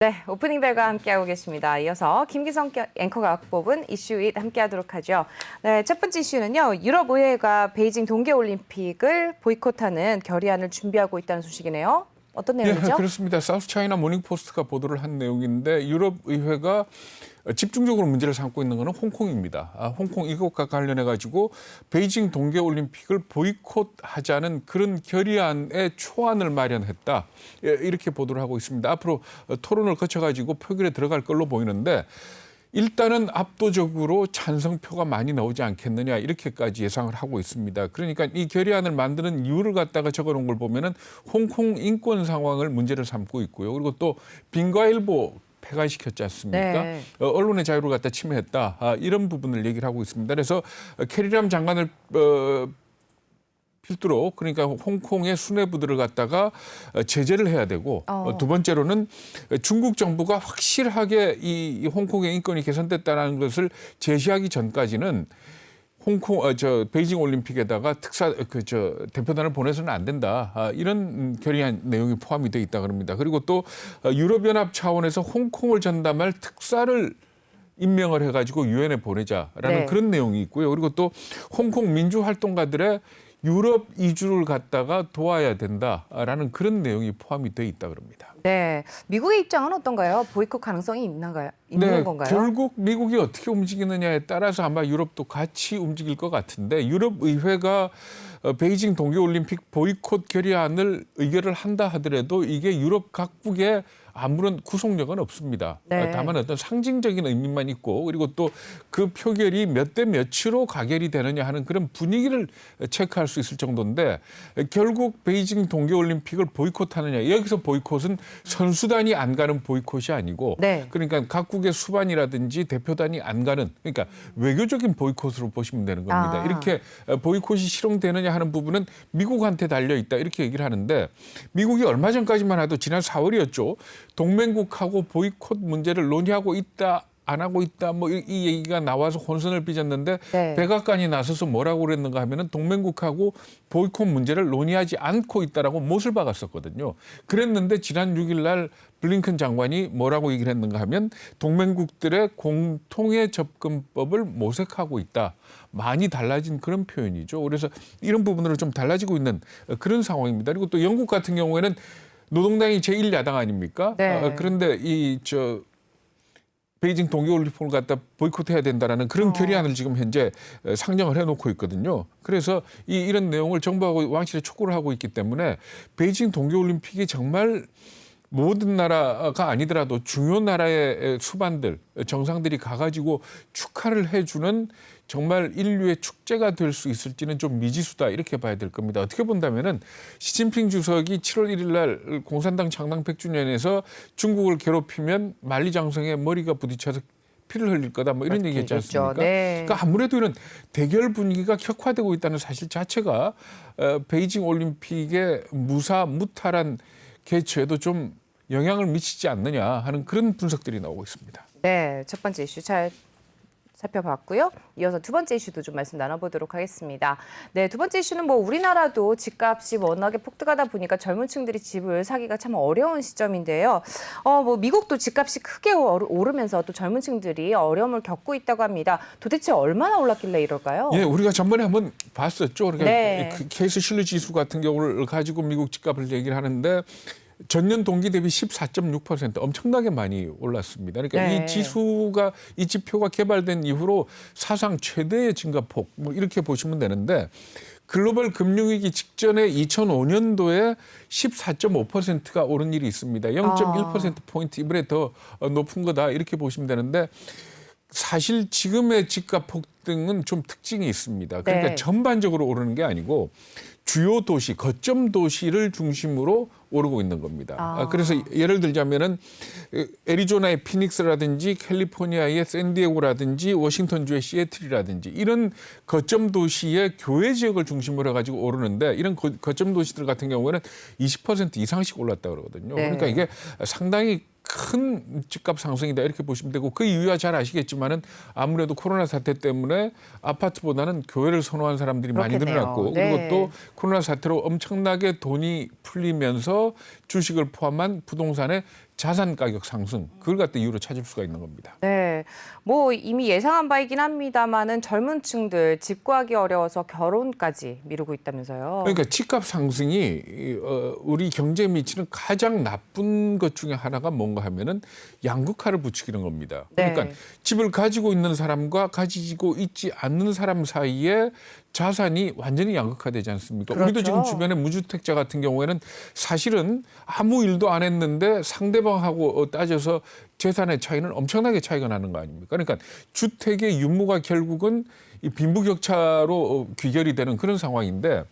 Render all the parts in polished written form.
네, 오프닝 벨과 함께하고 계십니다. 이어서 김기성 앵커가 뽑은 이슈 1 함께하도록 하죠. 네, 첫 번째 이슈는요. 유럽의회가 베이징 동계올림픽을 보이콧하는 결의안을 준비하고 있다는 소식이네요. 어떤 내용이죠? 그렇습니다. 사우스 차이나 모닝포스트가 보도를 한 내용인데 유럽의회가 집중적으로 문제를 삼고 있는 것은 홍콩입니다. 홍콩 이것과 관련해 가지고 베이징 동계올림픽을 보이콧하자는 그런 결의안의 초안을 마련했다. 이렇게 보도를 하고 있습니다. 앞으로 토론을 거쳐 가지고 표결에 들어갈 걸로 보이는데 일단은 압도적으로 찬성표가 많이 나오지 않겠느냐 이렇게까지 예상을 하고 있습니다. 그러니까 이 결의안을 만드는 이유를 갖다가 적어놓은 걸 보면은 홍콩 인권 상황을 문제를 삼고 있고요. 그리고 또 빙과일보 폐간시켰지 않습니까? 네. 언론의 자유를 갖다 침해했다. 이런 부분을 얘기를 하고 있습니다. 그래서 캐리람 장관을 필두로 그러니까 홍콩의 수뇌부들을 갖다가 제재를 해야 되고 두 번째로는 중국 정부가 확실하게 이 홍콩의 인권이 개선됐다는 것을 제시하기 전까지는 베이징 올림픽에다가 대표단을 보내서는 안 된다. 이런 결의안 내용이 포함이 돼 있다 그럽니다. 그리고 또 유럽연합 차원에서 홍콩을 전담할 특사를 임명을 해가지고 유엔에 보내자라는 그런 내용이 있고요. 그리고 또 홍콩 민주활동가들의 유럽 이주를 갖다가 도와야 된다라는 그런 내용이 포함이 돼 있다 그럽니다. 네, 미국의 입장은 어떤가요? 보이콧 가능성이 있는 건가요? 결국 미국이 어떻게 움직이느냐에 따라서 아마 유럽도 같이 움직일 것 같은데 유럽의회가 베이징 동계올림픽 보이콧 결의안을 의결을 한다 하더라도 이게 유럽 각국의 아무런 구속력은 없습니다. 네. 다만 어떤 상징적인 의미만 있고 그리고 또 그 표결이 몇 대 몇으로 가결이 되느냐 하는 그런 분위기를 체크할 수 있을 정도인데 결국 베이징 동계올림픽을 보이콧하느냐. 여기서 보이콧은 선수단이 안 가는 보이콧이 아니고 그러니까 각국의 수반이라든지 대표단이 안 가는 그러니까 외교적인 보이콧으로 보시면 되는 겁니다. 이렇게 보이콧이 실행되느냐 하는 부분은 미국한테 달려 있다 이렇게 얘기를 하는데 미국이 얼마 전까지만 해도 지난 4월이었죠. 동맹국하고 보이콧 문제를 논의하고 있다. 안 하고 있다. 뭐 이 얘기가 나와서 혼선을 빚었는데 백악관이 나서서 뭐라고 그랬는가 하면은 동맹국하고 보이콧 문제를 논의하지 않고 있다라고 못을 박았었거든요. 그랬는데 지난 6일 날 블링컨 장관이 뭐라고 얘기를 했는가 하면 동맹국들의 공통의 접근법을 모색하고 있다. 많이 달라진 그런 표현이죠. 그래서 이런 부분으로 좀 달라지고 있는 그런 상황입니다. 그리고 또 영국 같은 경우에는 노동당이 제1야당 아닙니까? 그런데 베이징 동계올림픽을 갖다 보이콧해야 된다라는 그런 결의안을 지금 현재 상정을 해놓고 있거든요. 그래서 이런 내용을 정부하고 왕실에 촉구를 하고 있기 때문에 베이징 동계올림픽이 정말 모든 나라가 아니더라도 중요 나라의 수반들, 정상들이 가가지고 축하를 해주는 정말 인류의 축제가 될 수 있을지는 좀 미지수다 이렇게 봐야 될 겁니다. 어떻게 본다면은 시진핑 주석이 7월 1일 날 공산당 창당 100주년에서 중국을 괴롭히면 만리장성에 머리가 부딪혀서 피를 흘릴 거다 뭐 이런 얘기했지 않습니까? 그러니까 아무래도 이런 대결 분위기가 격화되고 있다는 사실 자체가 베이징 올림픽의 무탈한 개최에도 좀 영향을 미치지 않느냐 하는 그런 분석들이 나오고 있습니다. 네, 첫 번째 이슈 잘 살펴봤고요. 이어서 두 번째 이슈도 좀 말씀 나눠보도록 하겠습니다. 네, 두 번째 이슈는 뭐 우리나라도 집값이 워낙에 폭등하다 보니까 젊은 층들이 집을 사기가 참 어려운 시점인데요. 뭐 미국도 집값이 크게 오르면서 또 젊은 층들이 어려움을 겪고 있다고 합니다. 도대체 얼마나 올랐길래 이럴까요? 예, 우리가 전번에 한번 봤었죠. 그러니까 그 케이스 실리 지수 같은 경우를 가지고 미국 집값을 얘기를 하는데 전년 동기 대비 14.6% 엄청나게 많이 올랐습니다. 그러니까 이 지수가 이 지표가 개발된 이후로 사상 최대의 증가폭 뭐 이렇게 보시면 되는데 글로벌 금융위기 직전에 2005년도에 14.5%가 오른 일이 있습니다. 0.1%포인트 이번에 더 높은 거다 이렇게 보시면 되는데 사실 지금의 집값 폭등은 좀 특징이 있습니다. 그러니까 전반적으로 오르는 게 아니고 주요 도시, 거점 도시를 중심으로 오르고 있는 겁니다. 그래서 예를 들자면은 애리조나의 피닉스라든지 캘리포니아의 샌디에고라든지 워싱턴주의 시애틀이라든지 이런 거점 도시의 교외 지역을 중심으로 해가지고 오르는데 이런 거점 도시들 같은 경우에는 20% 이상씩 올랐다 그러거든요. 그러니까 이게 상당히 큰 집값 상승이다 이렇게 보시면 되고 그 이유야 잘 아시겠지만은 아무래도 코로나 사태 때문에 아파트보다는 교외를 선호한 사람들이 많이 늘어났고 그리고 또 코로나 사태로 엄청나게 돈이 풀리면서 주식을 포함한 부동산의 자산 가격 상승 그걸 갖다 이유로 찾을 수가 있는 겁니다. 네, 뭐 이미 예상한 바이긴 합니다만은 젊은 층들 집 구하기 어려워서 결혼까지 미루고 있다면서요. 그러니까 집값 상승이 우리 경제에 미치는 가장 나쁜 것 중에 하나가 뭔가 하면은 양극화를 부추기는 겁니다. 그러니까 네. 집을 가지고 있는 사람과 가지고 있지 않는 사람 사이에 자산이 완전히 양극화되지 않습니까? 그렇죠. 우리도 지금 주변에 무주택자 같은 경우에는 사실은 아무 일도 안 했는데 상대방하고 따져서 재산의 차이는 엄청나게 차이가 나는 거 아닙니까? 그러니까 주택의 유무가 결국은 이 빈부격차로 귀결이 되는 그런 상황인데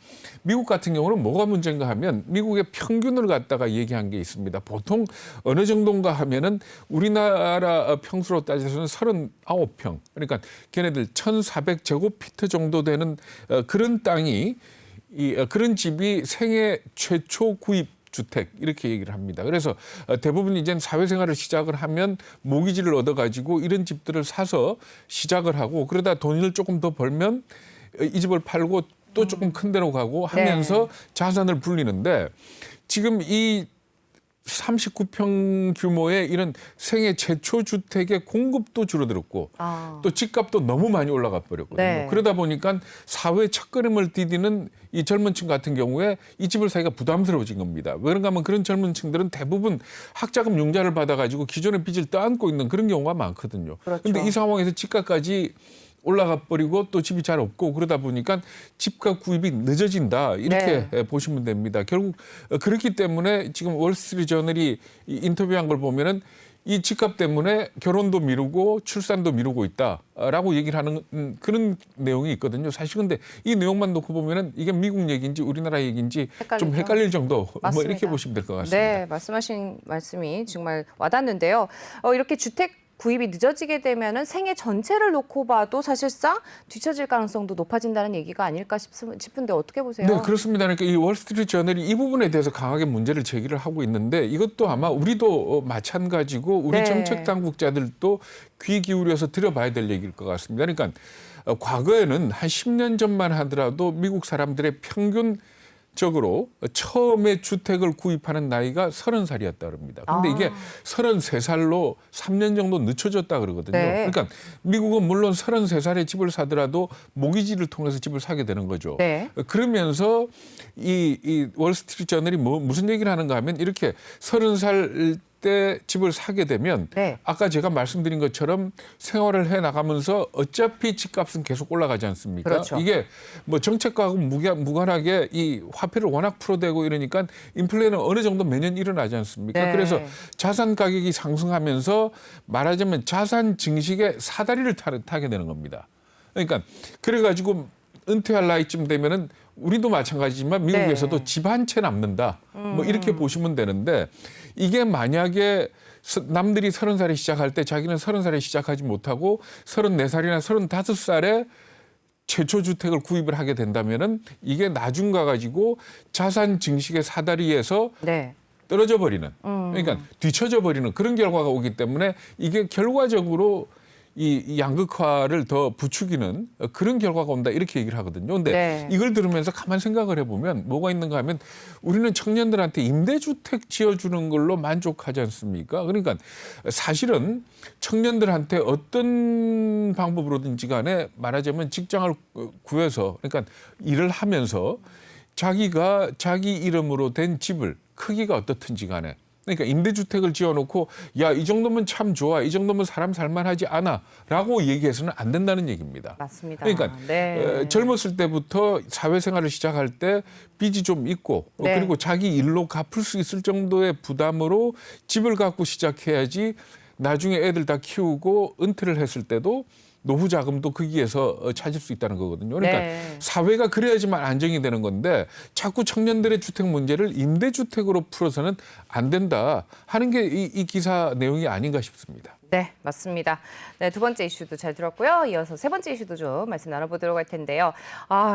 미국 같은 경우는 뭐가 문제인가 하면 미국의 평균을 갖다가 얘기한 게 있습니다. 보통 어느 정도인가 하면은 우리나라 평수로 따져서는 39평. 그러니까 걔네들 1,400제곱피트 정도 되는 그런 땅이 그런 집이 생애 최초 구입 주택 이렇게 얘기를 합니다. 그래서 대부분 이제 사회생활을 시작을 하면 모기지를 얻어가지고 이런 집들을 사서 시작을 하고 그러다 돈을 조금 더 벌면 이 집을 팔고 또 조금 큰 데로 가고 하면서 자산을 불리는데 지금 이 39평 규모의 이런 생애 최초 주택의 공급도 줄어들었고 또 집값도 너무 많이 올라가 버렸거든요. 네. 그러다 보니까 사회 첫걸음을 디디는 이 젊은 층 같은 경우에 이 집을 사기가 부담스러워진 겁니다. 왜 그런가 하면 그런 젊은 층들은 대부분 학자금 융자를 받아가지고 기존의 빚을 떠안고 있는 그런 경우가 많거든요. 그런데 그렇죠. 이 상황에서 집값까지 올라가 버리고 또 집이 잘 없고 그러다 보니까 집값 구입이 늦어진다 이렇게 보시면 됩니다. 결국 그렇기 때문에 지금 월스트리트저널이 인터뷰한 걸 보면은 이 집값 때문에 결혼도 미루고 출산도 미루고 있다라고 얘기를 하는 그런 내용이 있거든요. 사실 근데 이 내용만 놓고 보면은 이게 미국 얘기인지 우리나라 얘기인지 좀 헷갈리죠. 헷갈릴 정도 뭐 맞습니다. 이렇게 보시면 될 것 같습니다. 네, 말씀하신 말씀이 정말 와닿는데요. 이렇게 주택 구입이 늦어지게 되면은 생애 전체를 놓고 봐도 사실상 뒤처질 가능성도 높아진다는 얘기가 아닐까 싶은데 어떻게 보세요? 네, 그렇습니다. 그러니까 이 월스트리트저널이 이 부분에 대해서 강하게 문제를 제기를 하고 있는데 이것도 아마 우리도 마찬가지고 우리 네. 정책 당국자들도 귀 기울여서 들어봐야 될 얘기일 것 같습니다. 그러니까 과거에는 한 10년 전만 하더라도 미국 사람들의 평균적으로 처음에 주택을 구입하는 나이가 30살이었다 그럽니다. 근데 이게 33살로 3년 정도 늦춰졌다 그러거든요. 네. 그러니까 미국은 물론 33살에 집을 사더라도 모기지를 통해서 집을 사게 되는 거죠. 네. 그러면서 이 월스트리트저널이 무슨 얘기를 하는가 하면 이렇게 30살 때 집을 사게 되면 네. 아까 제가 말씀드린 것처럼 생활을 해 나가면서 어차피 집값은 계속 올라가지 않습니까? 그렇죠. 이게 뭐 정책과하고 무관하게 이 화폐를 워낙 풀어대고 이러니까 인플레는 어느 정도 매년 일어나지 않습니까? 네. 그래서 자산 가격이 상승하면서 말하자면 자산 증식의 사다리를 타게 되는 겁니다. 그러니까 그래가지고 은퇴할 나이쯤 되면은 우리도 마찬가지지만 미국에서도 네. 집 한 채 남는다. 뭐 이렇게 보시면 되는데 이게 만약에 남들이 30살에 시작할 때 자기는 30살에 시작하지 못하고 34살이나 35살에 최초 주택을 구입을 하게 된다면은 이게 나중 가가지고 자산 증식의 사다리에서 네. 떨어져 버리는 그러니까 뒤처져 버리는 그런 결과가 오기 때문에 이게 결과적으로 이 양극화를 더 부추기는 그런 결과가 온다 이렇게 얘기를 하거든요. 근데 네. 이걸 들으면서 가만 생각을 해보면 뭐가 있는가 하면 우리는 청년들한테 임대주택 지어주는 걸로 만족하지 않습니까? 그러니까 사실은 청년들한테 어떤 방법으로든지 간에 말하자면 직장을 구해서 그러니까 일을 하면서 자기가 자기 이름으로 된 집을 크기가 어떻든지 간에 그러니까 임대주택을 지어놓고 야, 이 정도면 참 좋아. 이 정도면 사람 살만하지 않아. 라고 얘기해서는 안 된다는 얘기입니다. 맞습니다. 그러니까 네. 젊었을 때부터 사회생활을 시작할 때 빚이 좀 있고 네. 그리고 자기 일로 갚을 수 있을 정도의 부담으로 집을 갖고 시작해야지 나중에 애들 다 키우고 은퇴를 했을 때도 노후 자금도 거기에서 찾을 수 있다는 거거든요. 그러니까 네. 사회가 그래야지만 안정이 되는 건데 자꾸 청년들의 주택 문제를 임대주택으로 풀어서는 안 된다 하는 게 이 기사 내용이 아닌가 싶습니다. 네, 맞습니다. 네, 두 번째 이슈도 잘 들었고요. 이어서 세 번째 이슈도 좀 말씀 나눠보도록 할 텐데요.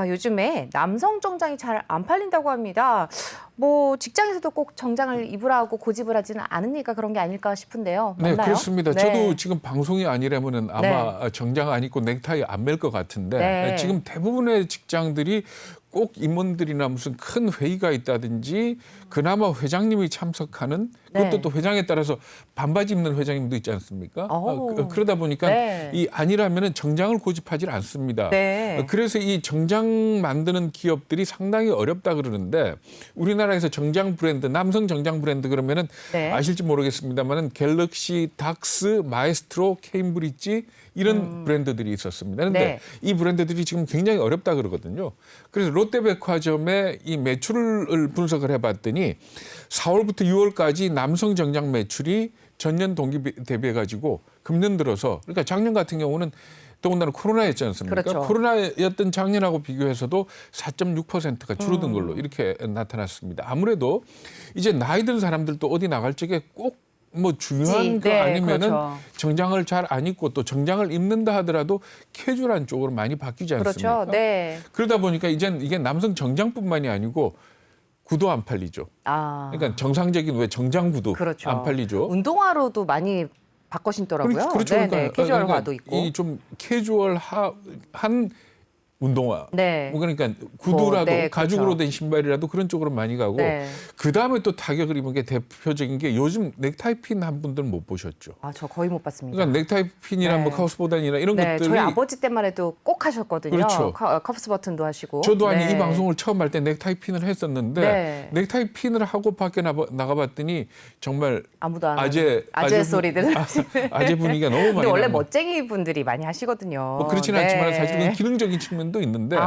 요즘에 남성 정장이 잘 안 팔린다고 합니다. 뭐 직장에서도 꼭 정장을 입으라고 고집을 하지는 않으니까 그런 게 아닐까 싶은데요. 맞나요? 네, 그렇습니다. 네. 저도 지금 방송이 아니라면은 아마 정장 안 입고 넥타이 안 맬 것 같은데 네. 지금 대부분의 직장들이 꼭 임원들이나 무슨 큰 회의가 있다든지 그나마 회장님이 참석하는 그것도 네. 또 회장에 따라서 반바지 입는 회장님도 있지 않습니까? 그러다 보니까 네. 이 아니라면은 정장을 고집하지 않습니다. 네. 그래서 이 정장 만드는 기업들이 상당히 어렵다 그러는데 우리나라에서 정장 브랜드, 남성 정장 브랜드 그러면은 네. 아실지 모르겠습니다만은 갤럭시, 닥스, 마에스트로, 케임브리지 이런 브랜드들이 있었습니다. 그런데 네. 이 브랜드들이 지금 굉장히 어렵다 그러거든요. 그래서 롯데백화점의 이 매출을 분석을 해봤더니 4월부터 6월까지 남성 정장 매출이 전년 동기 대비해 가지고 금년 들어서 그러니까 작년 같은 경우는 더군다나 코로나였지 않습니까? 그렇죠. 코로나였던 작년하고 비교해서도 4.6%가 줄어든 걸로 이렇게 나타났습니다. 아무래도 이제 나이 든 사람들도 어디 나갈 적에 꼭 뭐 중요한 거 네, 아니면은 그렇죠. 정장을 잘 안 입고 또 정장을 입는다 하더라도 캐주얼한 쪽으로 많이 바뀌지 않습니까? 그렇죠. 네. 그러다 보니까 이젠 이게 남성 정장뿐만이 아니고 구도 안 팔리죠. 그러니까 정상적인 왜 정장 구도 그렇죠. 안 팔리죠. 운동화로도 많이 바꿔 신더라고요. 그렇죠. 네네. 그러니까 캐주얼화도 있고. 이 좀 캐주얼한 운동화. 네. 뭐 그러니까 구두라도 네, 가죽으로 그렇죠. 된 신발이라도 그런 쪽으로 많이 가고 네. 그다음에 또 타격을 입은 게 대표적인 게 요즘 넥타이 핀 한 분들 못 보셨죠. 저 거의 못 봤습니다. 그러니까 넥타이 핀이나 네. 뭐 카우스 보단이나 이런 네, 것들이 저희 아버지 때만 해도 꼭 하셨거든요. 그렇죠. 커프스 버튼도 하시고. 저도 아니 네. 이 방송을 처음 할 때 넥타이 핀을 했었는데 네. 넥타이 핀을 하고 밖에 나가봤더니 정말 아무도 안 아재 소리들. 아재 분위기가 너무 많이 근데 원래 나는 멋쟁이 분들이 많이 하시거든요. 뭐 그렇지는 네. 않지만 사실 은 기능적인 측면도 있는데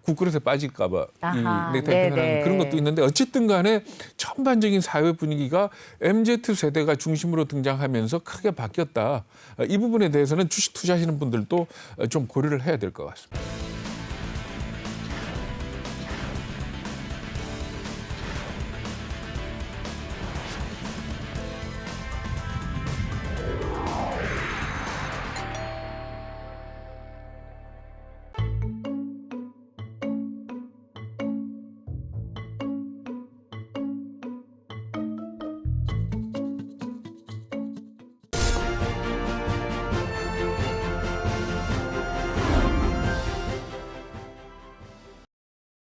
국그릇에 빠질까봐 아하, 이 넥타이 핀을 네네. 하는 그런 것도 있는데 어쨌든 간에 전반적인 사회 분위기가 MZ 세대가 중심으로 등장하면서 크게 바뀌었다. 이 부분에 대해서는 주식 투자하시는 분들도 좀 고려를 해야 될 것 같습니다.